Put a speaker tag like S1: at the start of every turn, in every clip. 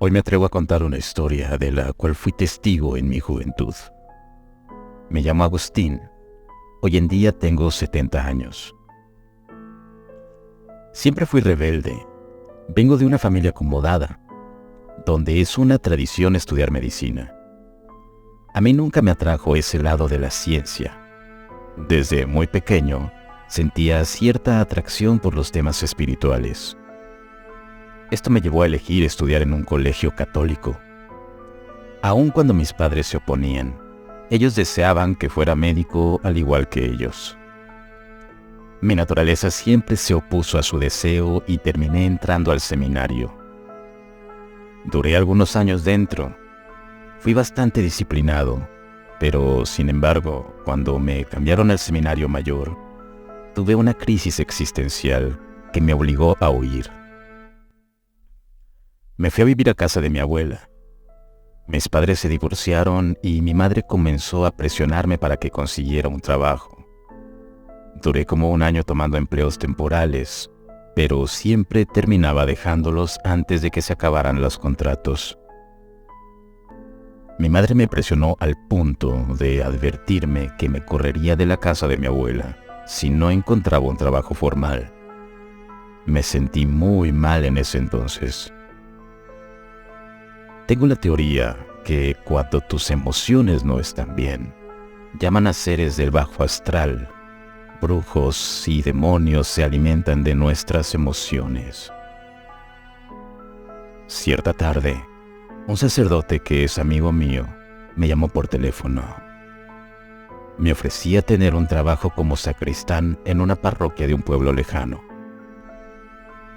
S1: Hoy me atrevo a contar una historia de la cual fui testigo en mi juventud. Me llamo Agustín. Hoy en día tengo 70 años. Siempre fui rebelde. Vengo de una familia acomodada, donde es una tradición estudiar medicina. A mí nunca me atrajo ese lado de la ciencia. Desde muy pequeño, sentía cierta atracción por los temas espirituales. Esto me llevó a elegir estudiar en un colegio católico. Aun cuando mis padres se oponían, ellos deseaban que fuera médico al igual que ellos. Mi naturaleza siempre se opuso a su deseo y terminé entrando al seminario. Duré algunos años dentro. Fui bastante disciplinado, pero sin embargo, cuando me cambiaron al seminario mayor, tuve una crisis existencial que me obligó a huir. Me fui a vivir a casa de mi abuela. Mis padres se divorciaron y mi madre comenzó a presionarme para que consiguiera un trabajo. Duré como un año tomando empleos temporales, pero siempre terminaba dejándolos antes de que se acabaran los contratos. Mi madre me presionó al punto de advertirme que me correría de la casa de mi abuela si no encontraba un trabajo formal. Me sentí muy mal en ese entonces. Tengo la teoría que cuando tus emociones no están bien, llaman a seres del bajo astral. Brujos y demonios se alimentan de nuestras emociones. Cierta tarde, un sacerdote que es amigo mío me llamó por teléfono. Me ofrecía tener un trabajo como sacristán en una parroquia de un pueblo lejano.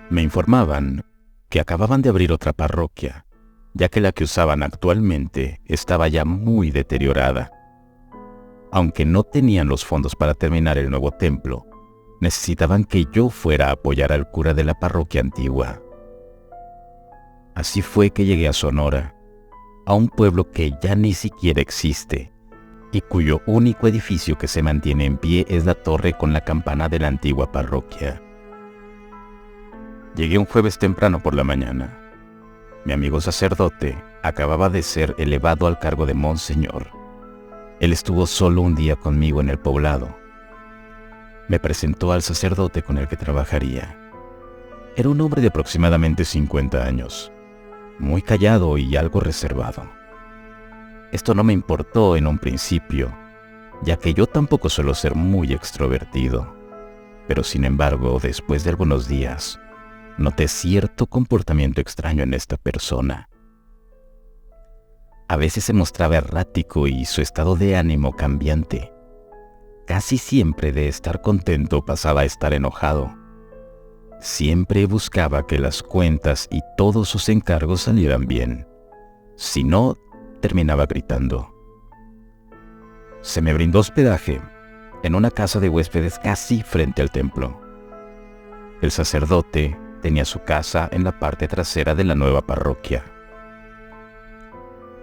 S1: Me informaban que acababan de abrir otra parroquia, ya que la que usaban actualmente estaba ya muy deteriorada. Aunque no tenían los fondos para terminar el nuevo templo, necesitaban que yo fuera a apoyar al cura de la parroquia antigua. Así fue que llegué a Sonora, a un pueblo que ya ni siquiera existe, y cuyo único edificio que se mantiene en pie es la torre con la campana de la antigua parroquia. Llegué un jueves temprano por la mañana. Mi amigo sacerdote acababa de ser elevado al cargo de monseñor. Él estuvo solo un día conmigo en el poblado. Me presentó al sacerdote con el que trabajaría. Era un hombre de aproximadamente 50 años, muy callado y algo reservado. Esto no me importó en un principio, ya que yo tampoco suelo ser muy extrovertido. Pero sin embargo, después de algunos días, noté cierto comportamiento extraño en esta persona. A veces se mostraba errático y su estado de ánimo cambiante. Casi siempre de estar contento pasaba a estar enojado. Siempre buscaba que las cuentas y todos sus encargos salieran bien. Si no, terminaba gritando. Se me brindó hospedaje en una casa de huéspedes casi frente al templo. El sacerdote tenía su casa en la parte trasera de la nueva parroquia.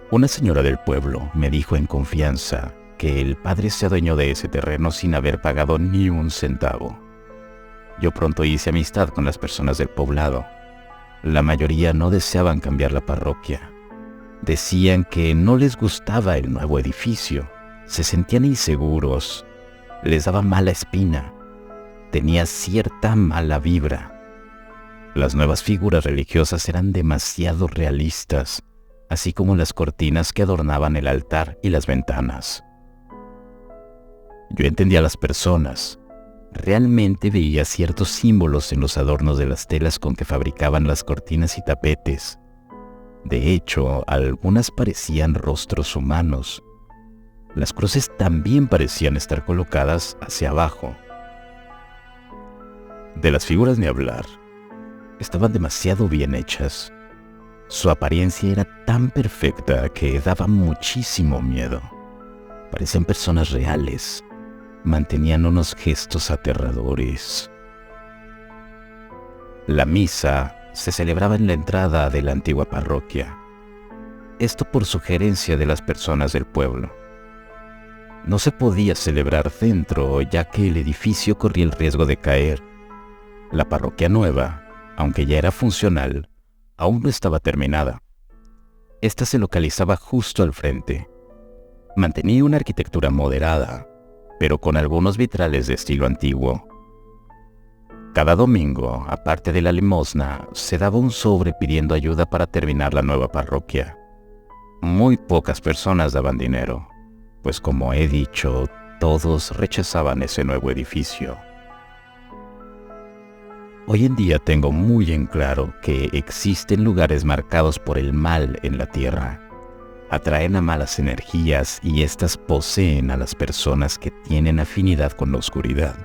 S1: Una señora del pueblo me dijo en confianza que el padre se adueñó de ese terreno sin haber pagado ni un centavo. Yo pronto hice amistad con las personas del poblado. La mayoría no deseaban cambiar la parroquia. Decían que no les gustaba el nuevo edificio, se sentían inseguros, les daba mala espina, tenía cierta mala vibra. Las nuevas figuras religiosas eran demasiado realistas, así como las cortinas que adornaban el altar y las ventanas. Yo entendía a las personas. Realmente veía ciertos símbolos en los adornos de las telas con que fabricaban las cortinas y tapetes. De hecho, algunas parecían rostros humanos. Las cruces también parecían estar colocadas hacia abajo. De las figuras ni hablar. Estaban demasiado bien hechas. Su apariencia era tan perfecta que daba muchísimo miedo. Parecían personas reales. Mantenían unos gestos aterradores. La misa se celebraba en la entrada de la antigua parroquia. Esto por sugerencia de las personas del pueblo. No se podía celebrar dentro, ya que el edificio corría el riesgo de caer. La parroquia nueva, aunque ya era funcional, aún no estaba terminada, Esta se localizaba justo al frente. Mantenía una arquitectura moderada, pero con algunos vitrales de estilo antiguo. Cada domingo, aparte de la limosna, se daba un sobre pidiendo ayuda para terminar la nueva parroquia. Muy pocas personas daban dinero, pues como he dicho, todos rechazaban ese nuevo edificio. Hoy en día tengo muy en claro que existen lugares marcados por el mal en la tierra. Atraen a malas energías y éstas poseen a las personas que tienen afinidad con la oscuridad.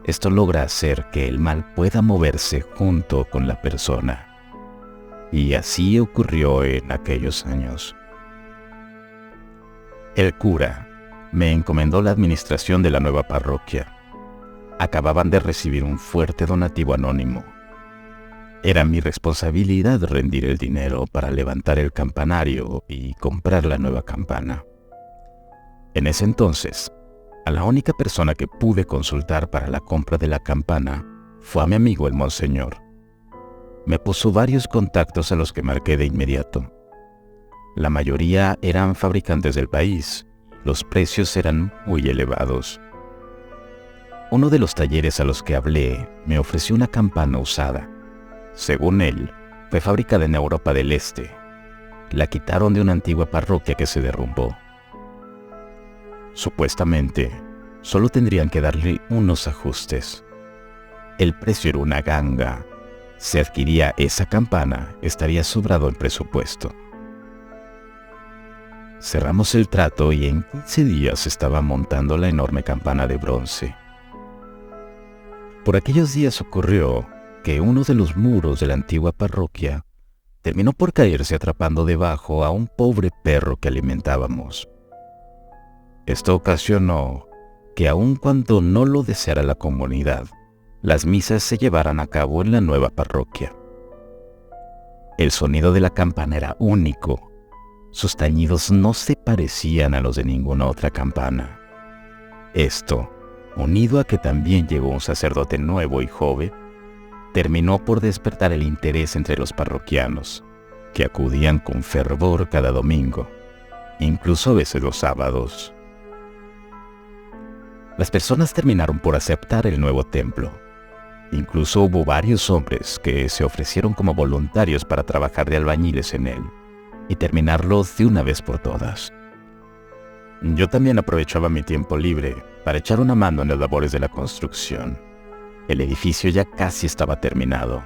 S1: Esto logra hacer que el mal pueda moverse junto con la persona. Y así ocurrió en aquellos años. El cura me encomendó la administración de la nueva parroquia. Acababan de recibir un fuerte donativo anónimo. Era mi responsabilidad rendir el dinero para levantar el campanario y comprar la nueva campana. En ese entonces, a la única persona que pude consultar para la compra de la campana fue a mi amigo el monseñor. Me puso varios contactos a los que marqué de inmediato. La mayoría eran fabricantes del país. Los precios eran muy elevados. Uno de los talleres a los que hablé me ofreció una campana usada. Según él, fue fabricada en Europa del Este. La quitaron de una antigua parroquia que se derrumbó. Supuestamente, solo tendrían que darle unos ajustes. El precio era una ganga. Si adquiría esa campana, estaría sobrado en presupuesto. Cerramos el trato y en 15 días estaba montando la enorme campana de bronce. Por aquellos días ocurrió que uno de los muros de la antigua parroquia terminó por caerse atrapando debajo a un pobre perro que alimentábamos. Esto ocasionó que aun cuando no lo deseara la comunidad, las misas se llevaran a cabo en la nueva parroquia. El sonido de la campana era único. Sus tañidos no se parecían a los de ninguna otra campana. Esto, unido a que también llegó un sacerdote nuevo y joven, terminó por despertar el interés entre los parroquianos, que acudían con fervor cada domingo, incluso a veces los sábados. Las personas terminaron por aceptar el nuevo templo. Incluso hubo varios hombres que se ofrecieron como voluntarios para trabajar de albañiles en él y terminarlo de una vez por todas. Yo también aprovechaba mi tiempo libre para echar una mano en las labores de la construcción. El edificio ya casi estaba terminado.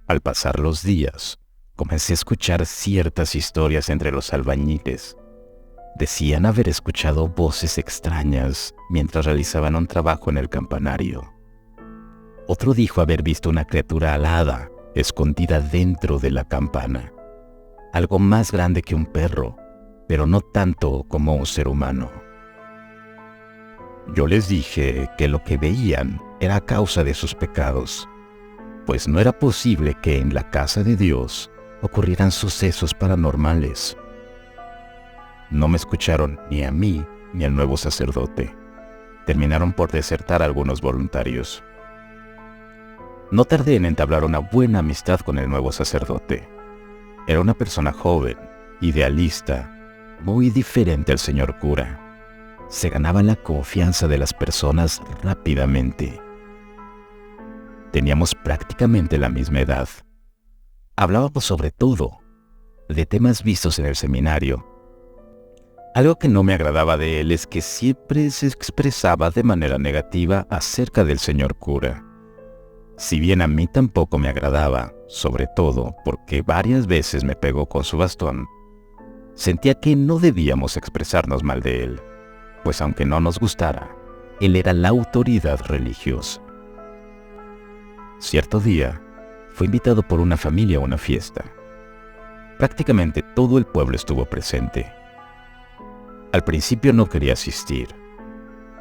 S1: Al pasar los días, comencé a escuchar ciertas historias entre los albañiles. Decían haber escuchado voces extrañas mientras realizaban un trabajo en el campanario. Otro dijo haber visto una criatura alada escondida dentro de la campana. Algo más grande que un perro, pero no tanto como un ser humano. Yo les dije que lo que veían era a causa de sus pecados, pues no era posible que en la casa de Dios ocurrieran sucesos paranormales. No me escucharon ni a mí ni al nuevo sacerdote. Terminaron por desertar algunos voluntarios. No tardé en entablar una buena amistad con el nuevo sacerdote. Era una persona joven, idealista, muy diferente al señor cura. Se ganaba la confianza de las personas rápidamente. Teníamos prácticamente la misma edad. Hablábamos sobre todo, de temas vistos en el seminario. Algo que no me agradaba de él es que siempre se expresaba de manera negativa acerca del señor cura. Si bien a mí tampoco me agradaba, sobre todo porque varias veces me pegó con su bastón, sentía que no debíamos expresarnos mal de él, pues aunque no nos gustara, él era la autoridad religiosa. Cierto día, fui invitado por una familia a una fiesta. Prácticamente todo el pueblo estuvo presente. Al principio no quería asistir,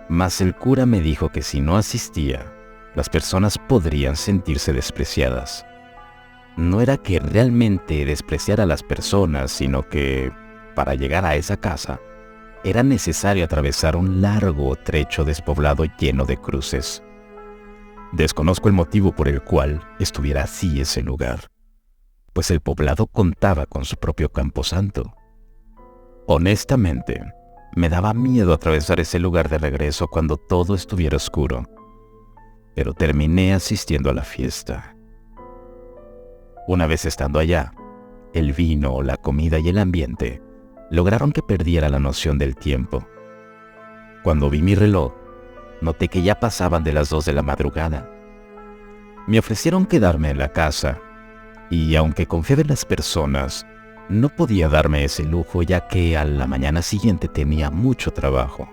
S1: mas el cura me dijo que si no asistía, las personas podrían sentirse despreciadas. No era que realmente despreciara a las personas, sino que, para llegar a esa casa, era necesario atravesar un largo trecho despoblado lleno de cruces. Desconozco el motivo por el cual estuviera así ese lugar. pues el poblado contaba con su propio camposanto. Honestamente, me daba miedo atravesar ese lugar de regreso cuando todo estuviera oscuro, pero terminé asistiendo a la fiesta. Una vez estando allá, el vino, la comida y el ambiente lograron que perdiera la noción del tiempo. Cuando vi mi reloj, noté que ya pasaban de las 2 de la madrugada. Me ofrecieron quedarme en la casa, y aunque confiaba en las personas, no podía darme ese lujo ya que a la mañana siguiente tenía mucho trabajo.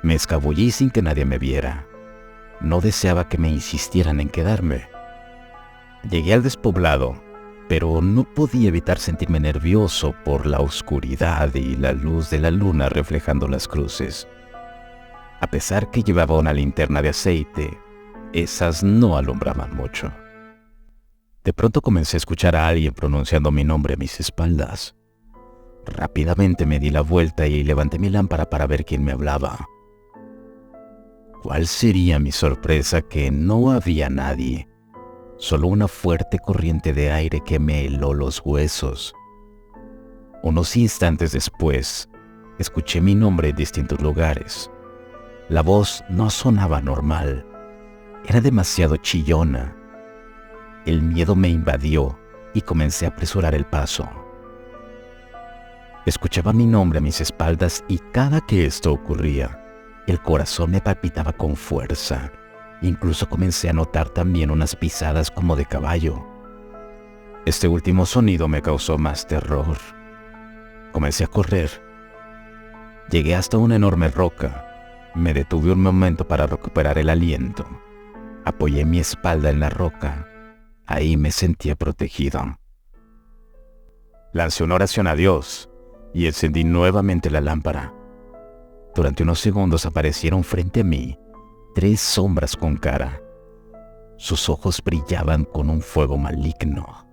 S1: Me escabullí sin que nadie me viera. No deseaba que me insistieran en quedarme. Llegué al despoblado, pero no podía evitar sentirme nervioso por la oscuridad y la luz de la luna reflejando las cruces. A pesar que llevaba una linterna de aceite, esas no alumbraban mucho. De pronto comencé a escuchar a alguien pronunciando mi nombre a mis espaldas. Rápidamente me di la vuelta y levanté mi lámpara para ver quién me hablaba. ¿Cuál sería mi sorpresa que no había nadie? Solo una fuerte corriente de aire que me heló los huesos. Unos instantes después, escuché mi nombre en distintos lugares. La voz no sonaba normal. Era demasiado chillona. El miedo me invadió y comencé a apresurar el paso. Escuchaba mi nombre a mis espaldas y cada que esto ocurría, el corazón me palpitaba con fuerza. Incluso comencé a notar también unas pisadas como de caballo. Este último sonido me causó más terror. Comencé a correr. Llegué hasta una enorme roca. Me detuve un momento para recuperar el aliento. Apoyé mi espalda en la roca. Ahí me sentía protegido. Lancé una oración a Dios y encendí nuevamente la lámpara. Durante unos segundos aparecieron frente a mí 3 sombras con cara. Sus ojos brillaban con un fuego maligno.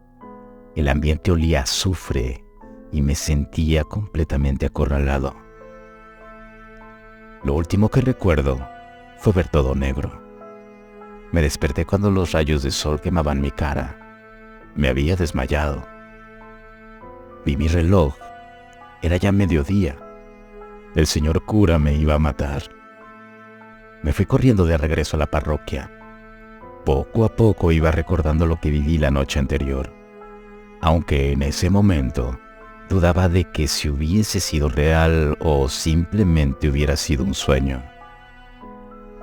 S1: El ambiente olía a azufre y me sentía completamente acorralado. Lo último que recuerdo fue ver todo negro. Me desperté cuando los rayos de sol quemaban mi cara. Me había desmayado. Vi mi reloj. Era ya mediodía. El señor cura me iba a matar. Me fui corriendo de regreso a la parroquia. Poco a poco iba recordando lo que viví la noche anterior, aunque en ese momento dudaba de que si hubiese sido real o simplemente hubiera sido un sueño.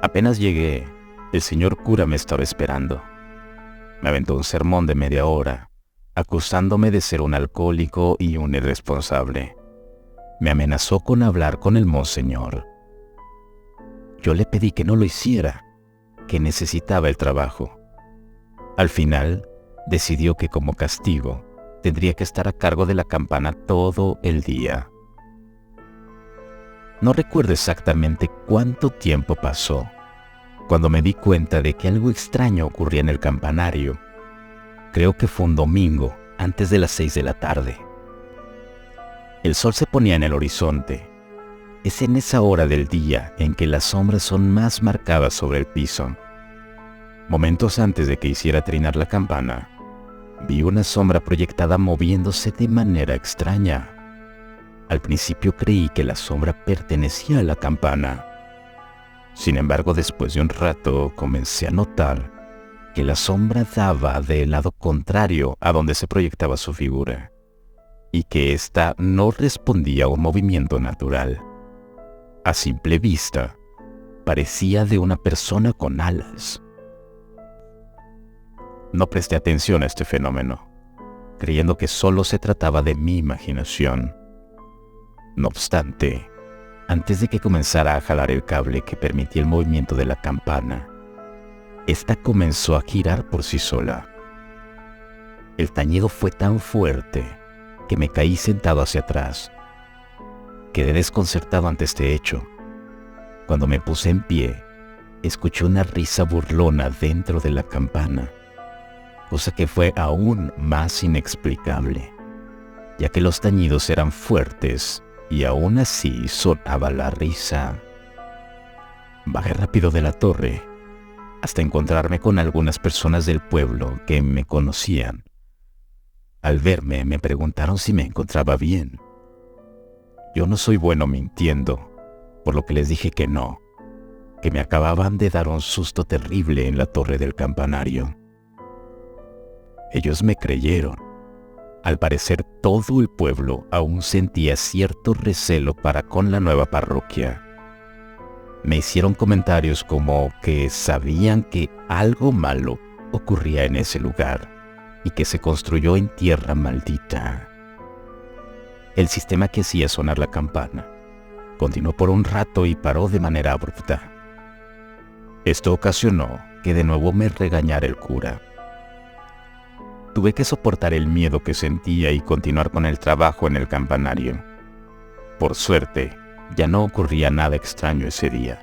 S1: Apenas llegué, el señor cura me estaba esperando. Me aventó un sermón de media hora, acusándome de ser un alcohólico y un irresponsable. Me amenazó con hablar con el monseñor. Yo le pedí que no lo hiciera, que necesitaba el trabajo. Al final, decidió que como castigo, tendría que estar a cargo de la campana todo el día. No recuerdo exactamente cuánto tiempo pasó cuando me di cuenta de que algo extraño ocurría en el campanario. Creo que fue un domingo, antes de las 6 de la tarde. El sol se ponía en el horizonte. Es en esa hora del día en que las sombras son más marcadas sobre el piso. Momentos antes de que hiciera trinar la campana, vi una sombra proyectada moviéndose de manera extraña. Al principio creí que la sombra pertenecía a la campana. Sin embargo, después de un rato comencé a notar que la sombra daba del lado contrario a donde se proyectaba su figura, y que ésta no respondía a un movimiento natural. A simple vista, parecía de una persona con alas. No presté atención a este fenómeno, creyendo que solo se trataba de mi imaginación. No obstante, antes de que comenzara a jalar el cable que permitía el movimiento de la campana, esta comenzó a girar por sí sola. El tañido fue tan fuerte que me caí sentado hacia atrás. Quedé desconcertado ante este hecho. Cuando me puse en pie, escuché una risa burlona dentro de la campana, cosa que fue aún más inexplicable, ya que los tañidos eran fuertes y aún así sonaba la risa. Bajé rápido de la torre hasta encontrarme con algunas personas del pueblo que me conocían Al verme, me preguntaron si me encontraba bien. Yo no soy bueno mintiendo, por lo que les dije que no, que me acababan de dar un susto terrible en la torre del campanario. Ellos me creyeron. Al parecer, todo el pueblo aún sentía cierto recelo para con la nueva parroquia. Me hicieron comentarios como que sabían que algo malo ocurría en ese lugar y que se construyó en tierra maldita. El sistema que hacía sonar la campana continuó por un rato y paró de manera abrupta. Esto ocasionó que de nuevo me regañara el cura. Tuve que soportar el miedo que sentía y continuar con el trabajo en el campanario. Por suerte, ya no ocurría nada extraño ese día.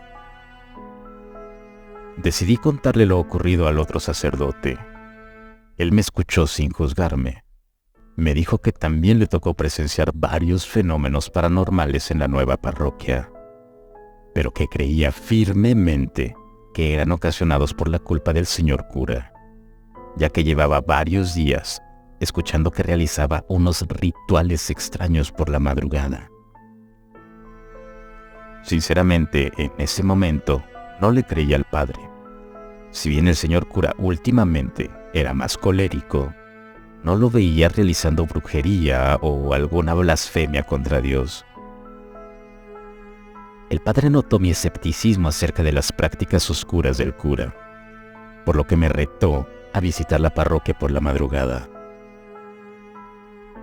S1: Decidí contarle lo ocurrido al otro sacerdote. Él me escuchó sin juzgarme. Me dijo que también le tocó presenciar varios fenómenos paranormales en la nueva parroquia, pero que creía firmemente que eran ocasionados por la culpa del señor cura, ya que llevaba varios días escuchando que realizaba unos rituales extraños por la madrugada. Sinceramente, en ese momento no le creía al padre. Si bien el señor cura últimamente era más colérico, no lo veía realizando brujería o alguna blasfemia contra Dios. El padre notó mi escepticismo acerca de las prácticas oscuras del cura, por lo que me retó a visitar la parroquia por la madrugada.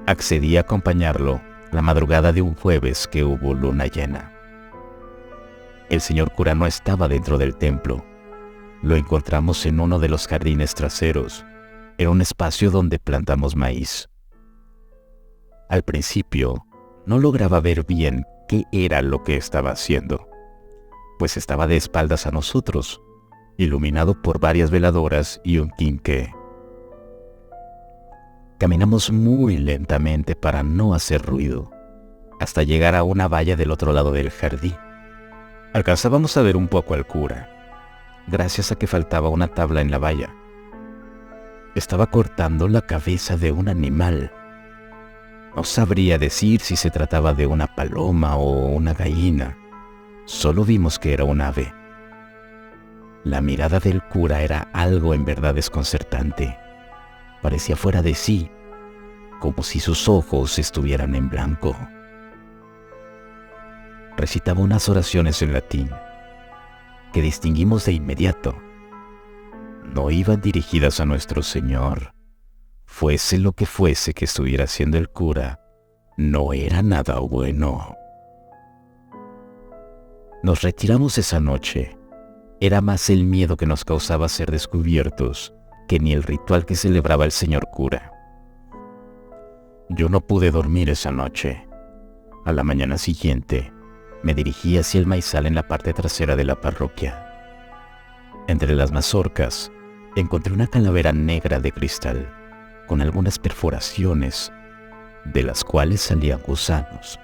S1: Accedí a acompañarlo la madrugada de un jueves que hubo luna llena. El señor cura no estaba dentro del templo. Lo encontramos en uno de los jardines traseros. Era un espacio donde plantamos maíz. Al principio, no lograba ver bien qué era lo que estaba haciendo, pues estaba de espaldas a nosotros, iluminado por varias veladoras y un quinqué. Caminamos muy lentamente para no hacer ruido, hasta llegar a una valla del otro lado del jardín. Alcanzábamos a ver un poco al cura, gracias a que faltaba una tabla en la valla. Estaba cortando la cabeza de un animal. No sabría decir si se trataba de una paloma o una gallina. Solo vimos que era un ave. La mirada del cura era algo en verdad desconcertante. Parecía fuera de sí, como si sus ojos estuvieran en blanco. Recitaba unas oraciones en latín, que distinguimos de inmediato. No iban dirigidas a nuestro Señor. Fuese lo que fuese que estuviera haciendo el cura, no era nada bueno. Nos retiramos esa noche. Era más el miedo que nos causaba ser descubiertos que ni el ritual que celebraba el señor cura. Yo no pude dormir esa noche. A la mañana siguiente, me dirigí hacia el maizal en la parte trasera de la parroquia. Entre las mazorcas, encontré una calavera negra de cristal, con algunas perforaciones, de las cuales salían gusanos.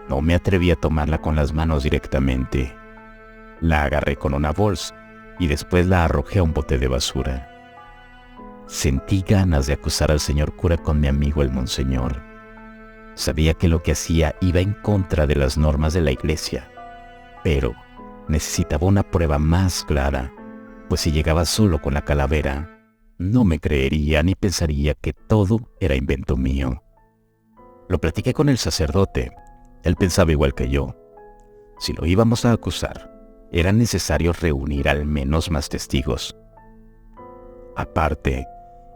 S1: No me atreví a tomarla con las manos directamente. La agarré con una bolsa y después la arrojé a un bote de basura. Sentí ganas de acusar al señor cura con mi amigo el monseñor. Sabía que lo que hacía iba en contra de las normas de la iglesia, pero necesitaba una prueba más clara, pues si llegaba solo con la calavera, no me creería ni pensaría que todo era invento mío. Lo platiqué con el sacerdote. Él pensaba igual que yo. Si lo íbamos a acusar, era necesario reunir al menos más testigos. Aparte,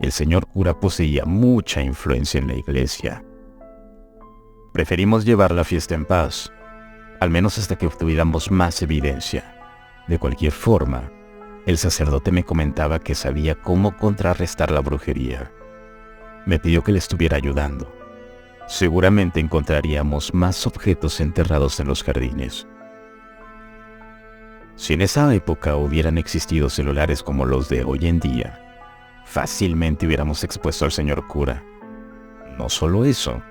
S1: el señor cura poseía mucha influencia en la iglesia. Preferimos llevar la fiesta en paz, al menos hasta que obtuviéramos más evidencia. De cualquier forma, el sacerdote me comentaba que sabía cómo contrarrestar la brujería. Me pidió que le estuviera ayudando. Seguramente encontraríamos más objetos enterrados en los jardines. Si en esa época hubieran existido celulares como los de hoy en día, fácilmente hubiéramos expuesto al señor cura. No solo eso,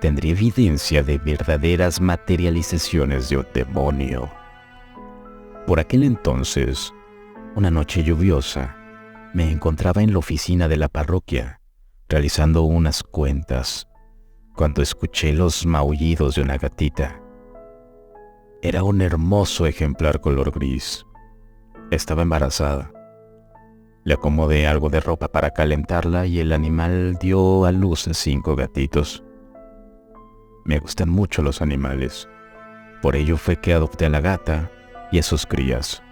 S1: tendría evidencia de verdaderas materializaciones de un demonio. Por aquel entonces, una noche lluviosa, me encontraba en la oficina de la parroquia, realizando unas cuentas, cuando escuché los maullidos de una gatita. Era un hermoso ejemplar color gris. Estaba embarazada. Le acomodé algo de ropa para calentarla y el animal dio a luz a 5 gatitos. Me gustan mucho los animales. Por ello fue que adopté a la gata y a sus crías.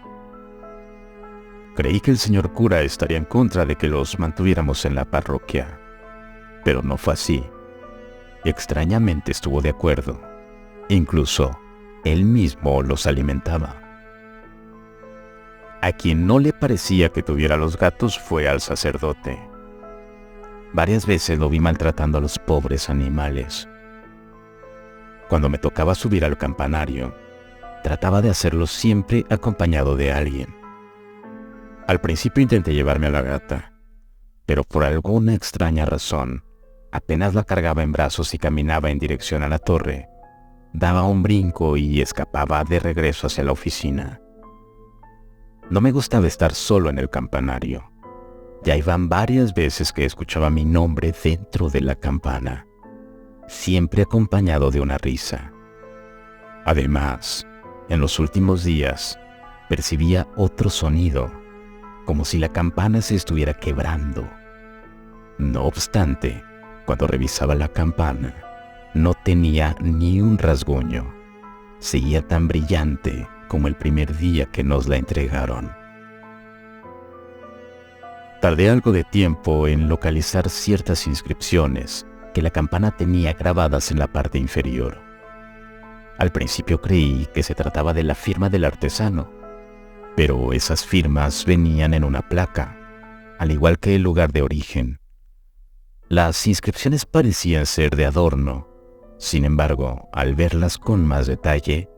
S1: Creí que el señor cura estaría en contra de que los mantuviéramos en la parroquia, pero no fue así. Extrañamente estuvo de acuerdo. Incluso él mismo los alimentaba. A quien no le parecía que tuviera los gatos fue al sacerdote. Varias veces lo vi maltratando a los pobres animales. Cuando me tocaba subir al campanario, trataba de hacerlo siempre acompañado de alguien. Al principio intenté llevarme a la gata, pero por alguna extraña razón, apenas la cargaba en brazos y caminaba en dirección a la torre, daba un brinco y escapaba de regreso hacia la oficina. No me gustaba estar solo en el campanario. Ya iban varias veces que escuchaba mi nombre dentro de la campana, siempre acompañado de una risa. Además, en los últimos días, percibía otro sonido, como si la campana se estuviera quebrando. No obstante, cuando revisaba la campana, no tenía ni un rasguño. Seguía tan brillante como el primer día que nos la entregaron. Tardé algo de tiempo en localizar ciertas inscripciones que la campana tenía grabadas en la parte inferior. Al principio creí que se trataba de la firma del artesano, pero esas firmas venían en una placa, al igual que el lugar de origen. Las inscripciones parecían ser de adorno. Sin embargo, al verlas con más detalle,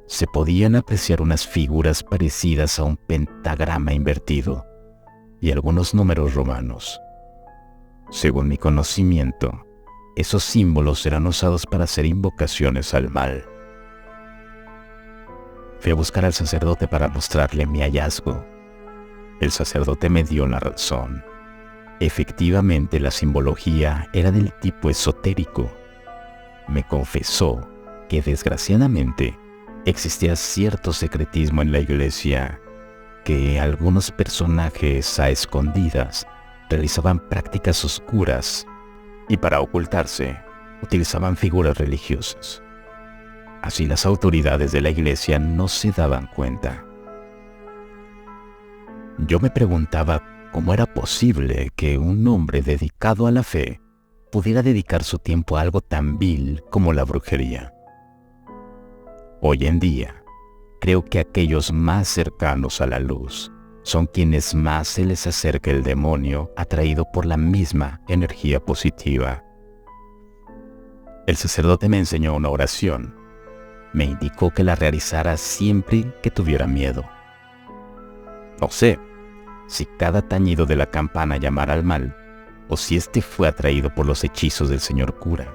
S1: se podían apreciar unas figuras parecidas a un pentagrama invertido y algunos números romanos. Según mi conocimiento, esos símbolos eran usados para hacer invocaciones al mal. Fui a buscar al sacerdote para mostrarle mi hallazgo. El sacerdote me dio la razón. Efectivamente, la simbología era del tipo esotérico. Me confesó que desgraciadamente existía cierto secretismo en la iglesia, que algunos personajes a escondidas realizaban prácticas oscuras y para ocultarse utilizaban figuras religiosas. Así las autoridades de la iglesia no se daban cuenta. Yo me preguntaba cómo era posible que un hombre dedicado a la fe pudiera dedicar su tiempo a algo tan vil como la brujería. Hoy en día, creo que aquellos más cercanos a la luz son quienes más se les acerca el demonio atraído por la misma energía positiva. El sacerdote me enseñó una oración. Me indicó que la realizara siempre que tuviera miedo. No sé si cada tañido de la campana llamara al mal o si éste fue atraído por los hechizos del señor cura.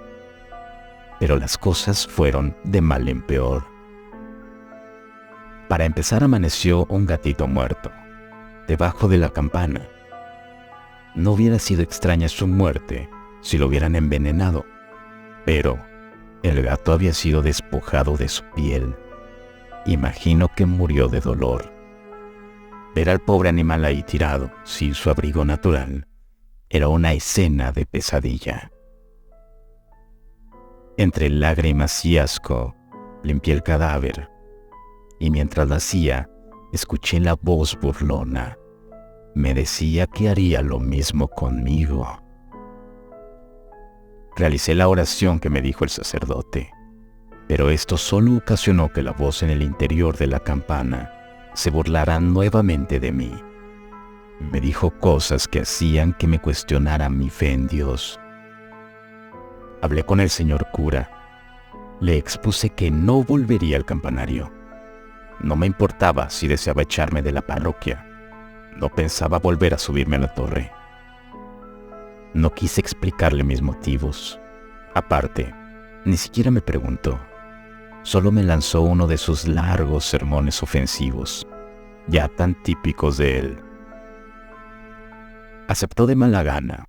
S1: Pero las cosas fueron de mal en peor. Para empezar, amaneció un gatito muerto, debajo de la campana. No hubiera sido extraña su muerte si lo hubieran envenenado, pero el gato había sido despojado de su piel. Imagino que murió de dolor. Ver al pobre animal ahí tirado, sin su abrigo natural, era una escena de pesadilla. Entre lágrimas y asco, limpié el cadáver, y mientras lo hacía, escuché la voz burlona. Me decía que haría lo mismo conmigo. Realicé la oración que me dijo el sacerdote, pero esto solo ocasionó que la voz en el interior de la campana se burlara nuevamente de mí. Me dijo cosas que hacían que me cuestionara mi fe en Dios. Hablé con el señor cura. Le expuse que no volvería al campanario. No me importaba si deseaba echarme de la parroquia. No pensaba volver a subirme a la torre. No quise explicarle mis motivos. Aparte, ni siquiera me preguntó. Solo me lanzó uno de sus largos sermones ofensivos, ya tan típicos de él. Aceptó de mala gana,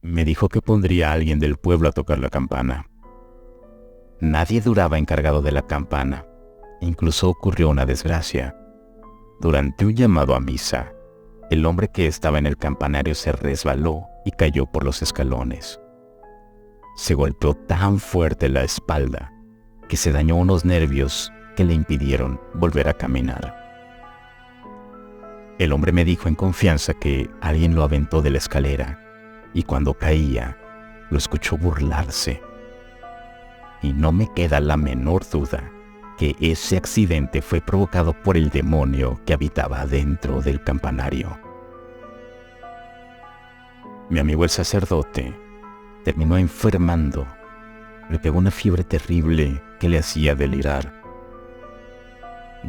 S1: Me dijo que pondría a alguien del pueblo a tocar la campana. Nadie duraba encargado de la campana. Incluso ocurrió una desgracia. Durante un llamado a misa, el hombre que estaba en el campanario se resbaló y cayó por los escalones. Se golpeó tan fuerte la espalda que se dañó unos nervios que le impidieron volver a caminar. El hombre me dijo en confianza que alguien lo aventó de la escalera y cuando caía, lo escuchó burlarse. Y no me queda la menor duda que ese accidente fue provocado por el demonio que habitaba dentro del campanario. Mi amigo el sacerdote terminó enfermando. Le pegó una fiebre terrible que le hacía delirar.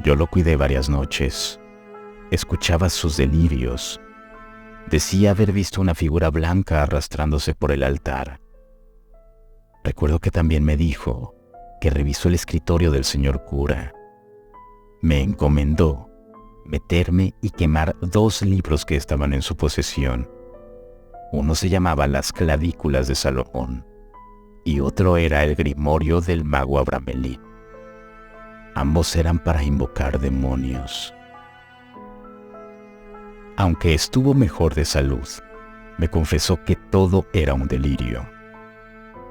S1: Yo lo cuidé varias noches. Escuchaba sus delirios. Decía haber visto una figura blanca arrastrándose por el altar. Recuerdo que también me dijo que revisó el escritorio del señor cura. Me encomendó meterme y quemar 2 libros que estaban en su posesión. Uno se llamaba Las clavículas de Salomón y otro era el Grimorio del mago Abramelín. Ambos eran para invocar demonios. Aunque estuvo mejor de salud, me confesó que todo era un delirio.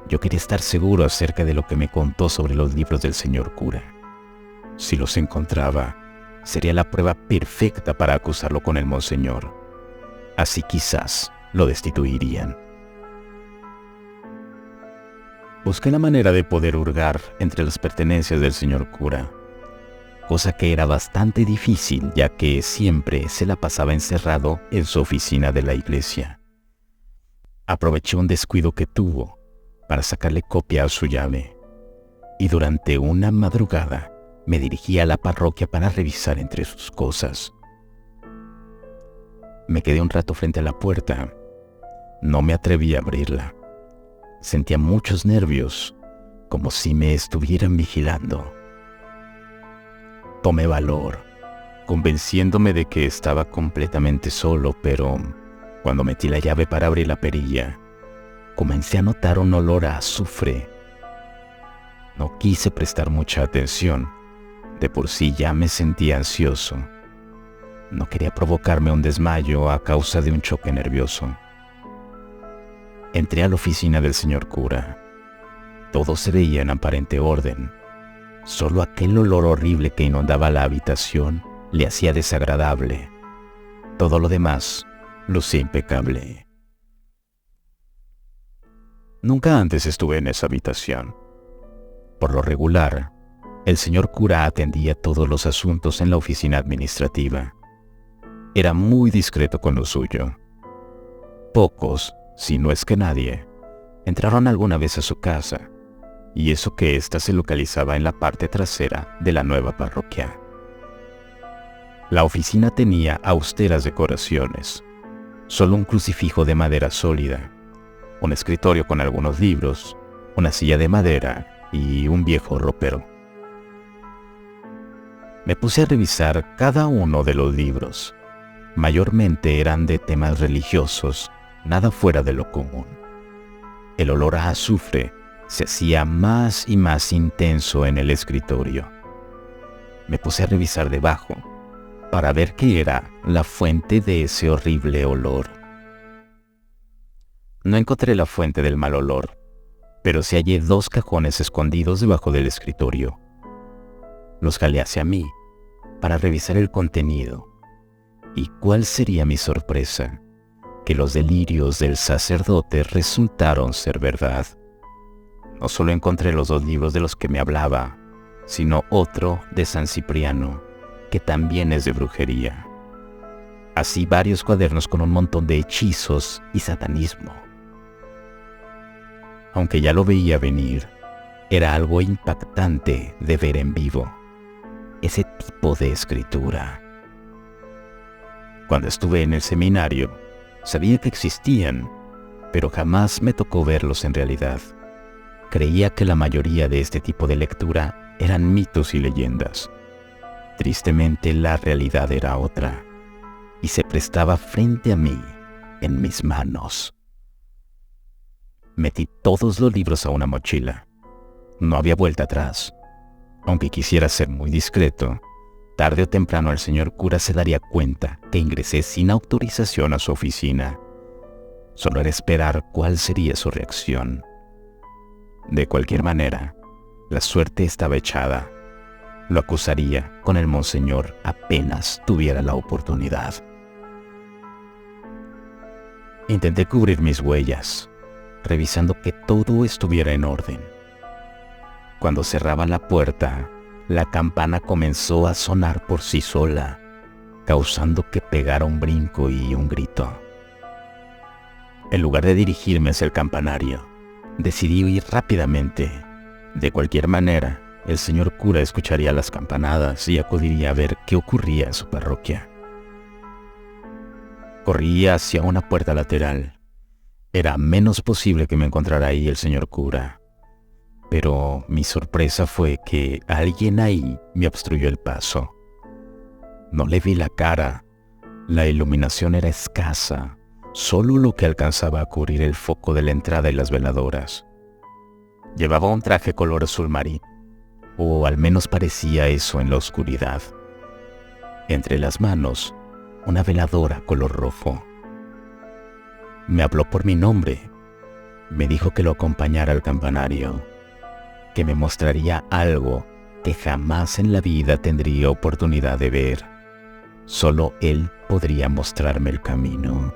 S1: Yo quería estar seguro acerca de lo que me contó sobre los libros del señor cura. Si los encontraba, sería la prueba perfecta para acusarlo con el monseñor. Así quizás lo destituirían. Busqué la manera de poder hurgar entre las pertenencias del señor cura, cosa que era bastante difícil ya que siempre se la pasaba encerrado en su oficina de la iglesia. Aproveché un descuido que tuvo para sacarle copia a su llave, y durante una madrugada me dirigí a la parroquia para revisar entre sus cosas. Me quedé un rato frente a la puerta. No me atreví a abrirla. Sentía muchos nervios, como si me estuvieran vigilando. Tomé valor, convenciéndome de que estaba completamente solo, pero cuando metí la llave para abrir la perilla, comencé a notar un olor a azufre. No quise prestar mucha atención. De por sí ya me sentía ansioso. No quería provocarme un desmayo a causa de un choque nervioso. Entré a la oficina del señor cura. Todo se veía en aparente orden. Solo aquel olor horrible que inundaba la habitación le hacía desagradable. Todo lo demás lucía impecable. Nunca antes estuve en esa habitación. Por lo regular, el señor cura atendía todos los asuntos en la oficina administrativa. Era muy discreto con lo suyo. Pocos, si no es que nadie, entraron alguna vez a su casa, y eso que ésta se localizaba en la parte trasera de la nueva parroquia. La oficina tenía austeras decoraciones, solo un crucifijo de madera sólida, un escritorio con algunos libros, una silla de madera y un viejo ropero. Me puse a revisar cada uno de los libros. Mayormente eran de temas religiosos, nada fuera de lo común. El olor a azufre se hacía más y más intenso en el escritorio. Me puse a revisar debajo para ver qué era la fuente de ese horrible olor. No encontré la fuente del mal olor, pero sí hallé 2 cajones escondidos debajo del escritorio. Los jalé hacia mí para revisar el contenido. ¿Y cuál sería mi sorpresa? Que los delirios del sacerdote resultaron ser verdad. No solo encontré los 2 libros de los que me hablaba, sino otro de San Cipriano, que también es de brujería. Así varios cuadernos con un montón de hechizos y satanismo. Aunque ya lo veía venir, era algo impactante de ver en vivo ese tipo de escritura. Cuando estuve en el seminario, sabía que existían, pero jamás me tocó verlos en realidad. Creía que la mayoría de este tipo de lectura eran mitos y leyendas. Tristemente, la realidad era otra, y se prestaba frente a mí, en mis manos. Metí todos los libros a una mochila. No había vuelta atrás. Aunque quisiera ser muy discreto, tarde o temprano el señor cura se daría cuenta que ingresé sin autorización a su oficina. Solo era esperar cuál sería su reacción. De cualquier manera, la suerte estaba echada. Lo acusaría con el monseñor apenas tuviera la oportunidad. Intenté cubrir mis huellas, revisando que todo estuviera en orden. Cuando cerraba la puerta, la campana comenzó a sonar por sí sola, causando que pegara un brinco y un grito. En lugar de dirigirme hacia el campanario, decidí huir rápidamente. De cualquier manera, el señor cura escucharía las campanadas y acudiría a ver qué ocurría en su parroquia. Corrí hacia una puerta lateral. Era menos posible que me encontrara ahí el señor cura. Pero mi sorpresa fue que alguien ahí me obstruyó el paso. No le vi la cara. La iluminación era escasa, solo lo que alcanzaba a cubrir el foco de la entrada y las veladoras. Llevaba un traje color azul marino, o al menos parecía eso en la oscuridad. Entre las manos, una veladora color rojo. Me habló por mi nombre. Me dijo que lo acompañara al campanario, que me mostraría algo que jamás en la vida tendría oportunidad de ver. Solo él podría mostrarme el camino.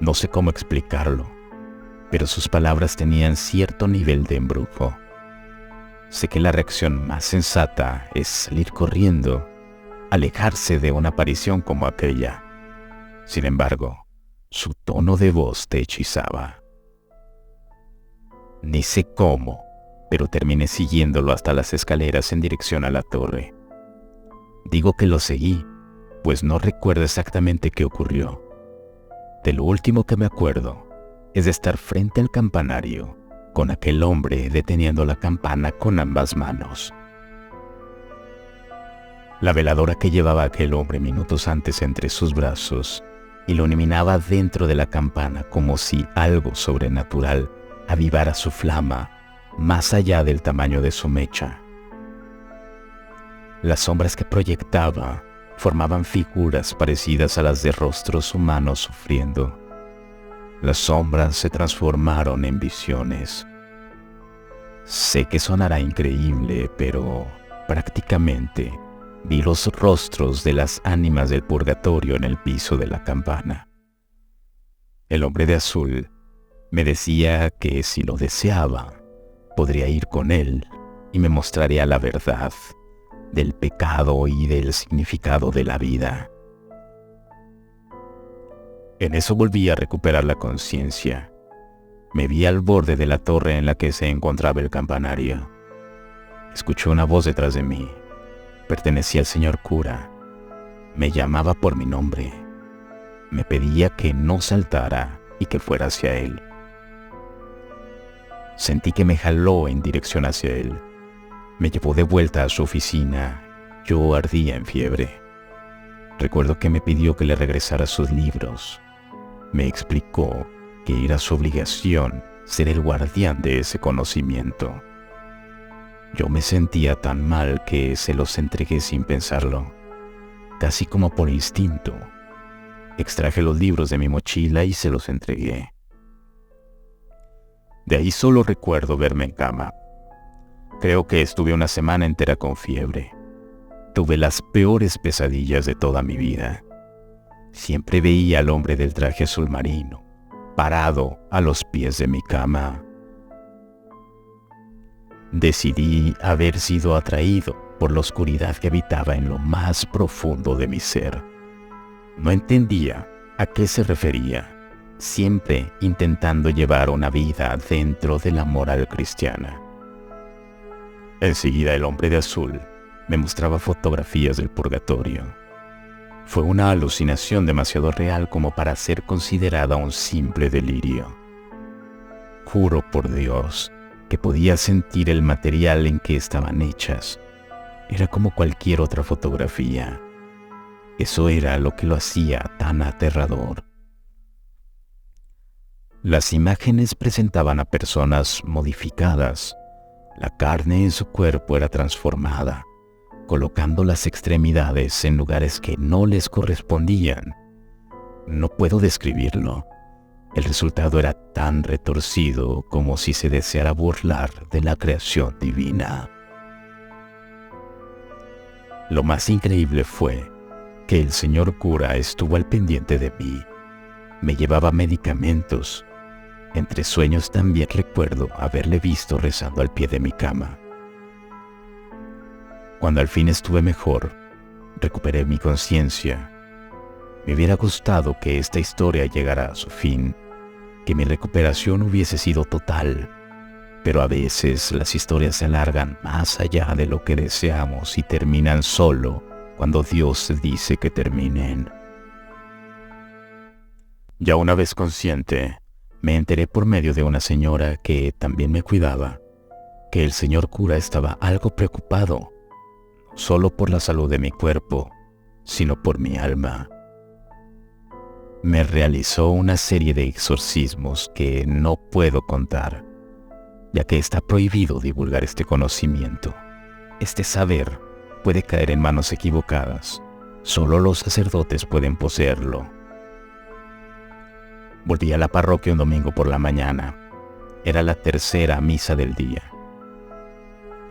S1: No sé cómo explicarlo, pero sus palabras tenían cierto nivel de embrujo. Sé que la reacción más sensata es salir corriendo, alejarse de una aparición como aquella. Sin embargo, su tono de voz te hechizaba. Ni sé cómo, pero terminé siguiéndolo hasta las escaleras en dirección a la torre. Digo que lo seguí, pues no recuerdo exactamente qué ocurrió. De lo último que me acuerdo es de estar frente al campanario, con aquel hombre deteniendo la campana con ambas manos. La veladora que llevaba aquel hombre minutos antes entre sus brazos iluminaba dentro de la campana como si algo sobrenatural avivara su flama más allá del tamaño de su mecha. Las sombras que proyectaba formaban figuras parecidas a las de rostros humanos sufriendo. Las sombras se transformaron en visiones. Sé que sonará increíble, pero prácticamente vi los rostros de las ánimas del purgatorio en el piso de la campana. El hombre de azul me decía que si lo deseaba, podría ir con él y me mostraría la verdad del pecado y del significado de la vida. En eso volví a recuperar la conciencia. Me vi al borde de la torre en la que se encontraba el campanario. Escuché una voz detrás de mí. Pertenecía al señor cura. Me llamaba por mi nombre. Me pedía que no saltara y que fuera hacia él. Sentí que me jaló en dirección hacia él. Me llevó de vuelta a su oficina. Yo ardía en fiebre. Recuerdo que me pidió que le regresara sus libros. Me explicó que era su obligación ser el guardián de ese conocimiento. Yo me sentía tan mal que se los entregué sin pensarlo, casi como por instinto. Extraje los libros de mi mochila y se los entregué. De ahí solo recuerdo verme en cama. Creo que estuve una semana entera con fiebre. Tuve las peores pesadillas de toda mi vida. Siempre veía al hombre del traje azul marino, parado a los pies de mi cama. Decidí haber sido atraído por la oscuridad que habitaba en lo más profundo de mi ser. No entendía a qué se refería, siempre intentando llevar una vida dentro de la moral cristiana. Enseguida el hombre de azul me mostraba fotografías del purgatorio. Fue una alucinación demasiado real como para ser considerada un simple delirio. Juro por Dios que podía sentir el material en que estaban hechas. Era como cualquier otra fotografía. Eso era lo que lo hacía tan aterrador. Las imágenes presentaban a personas modificadas. La carne en su cuerpo era transformada, colocando las extremidades en lugares que no les correspondían. No puedo describirlo. El resultado era tan retorcido como si se deseara burlar de la creación divina. Lo más increíble fue que el señor cura estuvo al pendiente de mí. Me llevaba medicamentos. Entre sueños también recuerdo haberle visto rezando al pie de mi cama. Cuando al fin estuve mejor, recuperé mi conciencia. Me hubiera gustado que esta historia llegara a su fin, que mi recuperación hubiese sido total, pero a veces las historias se alargan más allá de lo que deseamos y terminan solo cuando Dios dice que terminen. Ya una vez consciente, me enteré por medio de una señora que también me cuidaba, que el señor cura estaba algo preocupado, no solo por la salud de mi cuerpo, sino por mi alma. Me realizó una serie de exorcismos que no puedo contar, ya que está prohibido divulgar este conocimiento. Este saber puede caer en manos equivocadas. Solo los sacerdotes pueden poseerlo. Volví a la parroquia un domingo por la mañana. Era la tercera misa del día.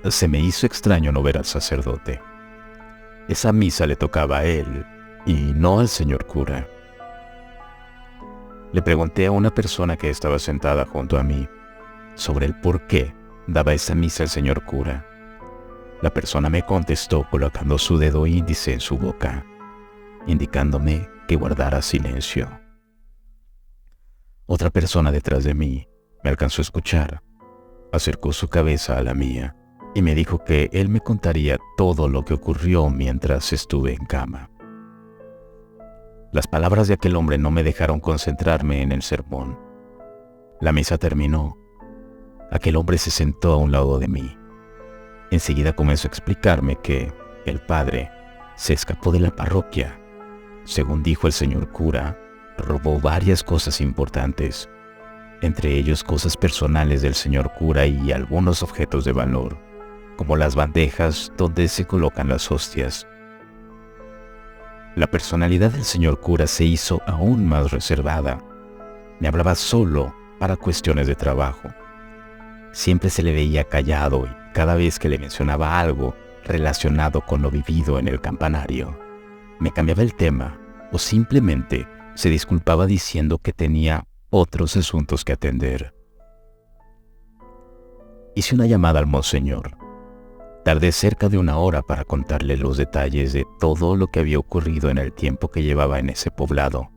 S1: Se me hizo extraño no ver al sacerdote. Esa misa le tocaba a él y no al señor cura. Le pregunté a una persona que estaba sentada junto a mí sobre el por qué daba esa misa el señor cura. La persona me contestó colocando su dedo índice en su boca, indicándome que guardara silencio. Otra persona detrás de mí me alcanzó a escuchar, acercó su cabeza a la mía y me dijo que él me contaría todo lo que ocurrió mientras estuve en cama. Las palabras de aquel hombre no me dejaron concentrarme en el sermón. La misa terminó. Aquel hombre se sentó a un lado de mí. Enseguida comenzó a explicarme que el padre se escapó de la parroquia. Según dijo el señor cura, robó varias cosas importantes, entre ellos cosas personales del señor cura y algunos objetos de valor, como las bandejas donde se colocan las hostias. La personalidad del señor cura se hizo aún más reservada. Me hablaba solo para cuestiones de trabajo. Siempre se le veía callado y cada vez que le mencionaba algo relacionado con lo vivido en el campanario, me cambiaba el tema o simplemente se disculpaba diciendo que tenía otros asuntos que atender. Hice una llamada al monseñor. Tardé cerca de 1 hora para contarle los detalles de todo lo que había ocurrido en el tiempo que llevaba en ese poblado.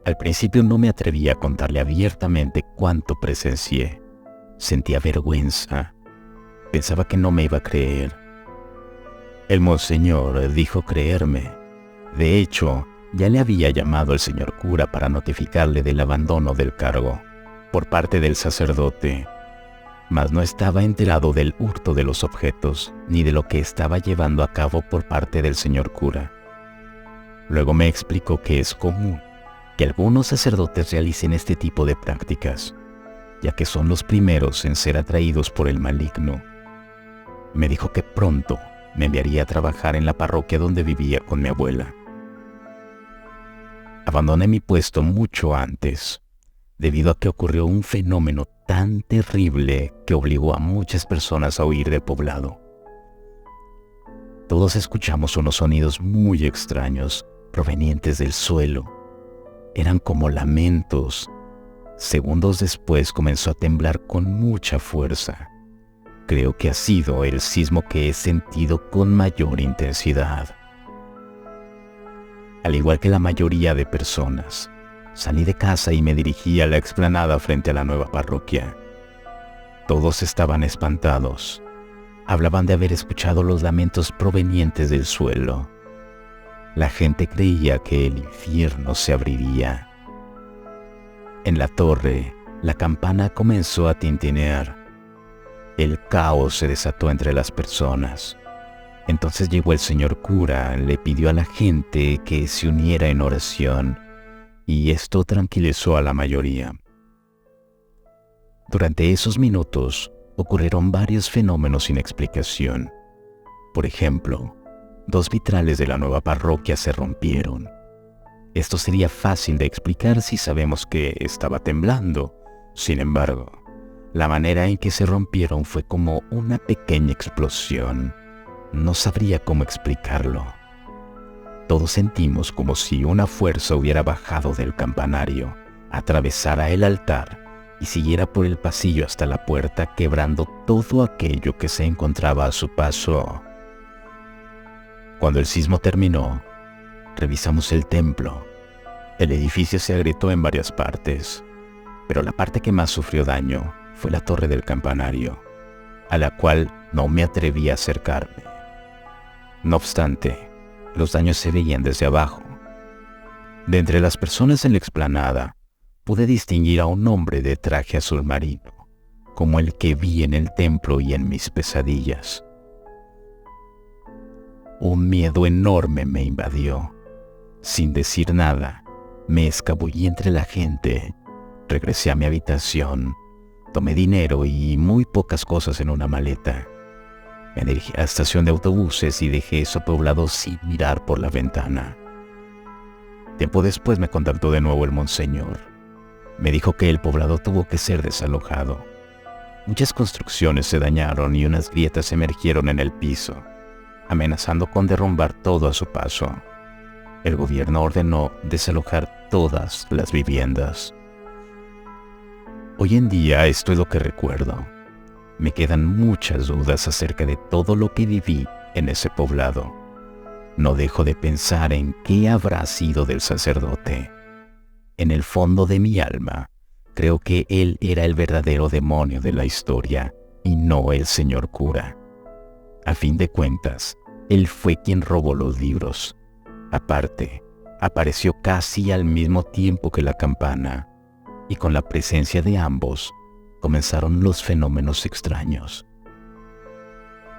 S1: Al principio no me atreví a contarle abiertamente cuánto presencié. Sentía vergüenza. Pensaba que no me iba a creer. El monseñor dijo creerme. De hecho, ya le había llamado al señor cura para notificarle del abandono del cargo por parte del sacerdote, mas no estaba enterado del hurto de los objetos ni de lo que estaba llevando a cabo por parte del señor cura. Luego me explicó que es común que algunos sacerdotes realicen este tipo de prácticas, ya que son los primeros en ser atraídos por el maligno. Me dijo que pronto me enviaría a trabajar en la parroquia donde vivía con mi abuela. Abandoné mi puesto mucho antes, debido a que ocurrió un fenómeno tan terrible que obligó a muchas personas a huir del poblado. Todos escuchamos unos sonidos muy extraños provenientes del suelo. Eran como lamentos. Segundos después comenzó a temblar con mucha fuerza. Creo que ha sido el sismo que he sentido con mayor intensidad. Al igual que la mayoría de personas, salí de casa y me dirigí a la explanada frente a la nueva parroquia. Todos estaban espantados. Hablaban de haber escuchado los lamentos provenientes del suelo. La gente creía que el infierno se abriría. En la torre, la campana comenzó a tintinear. El caos se desató entre las personas. Entonces llegó el señor cura, le pidió a la gente que se uniera en oración, y esto tranquilizó a la mayoría. Durante esos minutos ocurrieron varios fenómenos sin explicación. Por ejemplo, 2 vitrales de la nueva parroquia se rompieron. Esto sería fácil de explicar si sabemos que estaba temblando. Sin embargo, la manera en que se rompieron fue como una pequeña explosión. No sabría cómo explicarlo. Todos sentimos como si una fuerza hubiera bajado del campanario, atravesara el altar y siguiera por el pasillo hasta la puerta, quebrando todo aquello que se encontraba a su paso. Cuando el sismo terminó, revisamos el templo. El edificio se agrietó en varias partes, pero la parte que más sufrió daño fue la torre del campanario, a la cual no me atreví a acercarme. No obstante, los daños se veían desde abajo. De entre las personas en la explanada, pude distinguir a un hombre de traje azul marino, como el que vi en el templo y en mis pesadillas. Un miedo enorme me invadió. Sin decir nada, me escabullí entre la gente, regresé a mi habitación, tomé dinero y muy pocas cosas en una maleta. Me dirigí a la estación de autobuses y dejé ese poblado sin mirar por la ventana. Tiempo después me contactó de nuevo el monseñor. Me dijo que el poblado tuvo que ser desalojado. Muchas construcciones se dañaron y unas grietas emergieron en el piso, amenazando con derrumbar todo a su paso. El gobierno ordenó desalojar todas las viviendas. Hoy en día esto es lo que recuerdo. Me quedan muchas dudas acerca de todo lo que viví en ese poblado. No dejo de pensar en qué habrá sido del sacerdote. En el fondo de mi alma, creo que él era el verdadero demonio de la historia y no el señor cura. A fin de cuentas, él fue quien robó los libros. Aparte, apareció casi al mismo tiempo que la campana, y con la presencia de ambos, comenzaron los fenómenos extraños.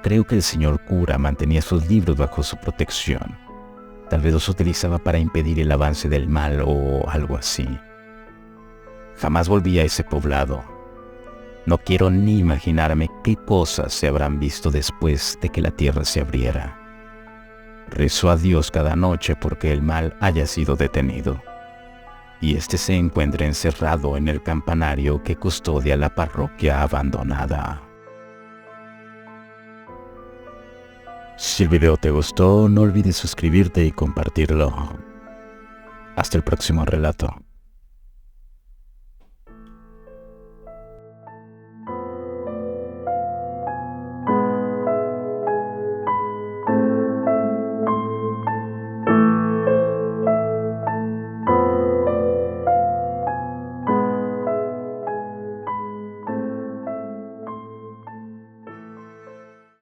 S1: Creo que el señor cura mantenía sus libros bajo su protección. Tal vez los utilizaba para impedir el avance del mal o algo así. Jamás volví a ese poblado. No quiero ni imaginarme qué cosas se habrán visto después de que la tierra se abriera. Rezo a Dios cada noche porque el mal haya sido detenido y este se encuentre encerrado en el campanario que custodia la parroquia abandonada. Si el video te gustó, no olvides suscribirte y compartirlo. Hasta el próximo relato.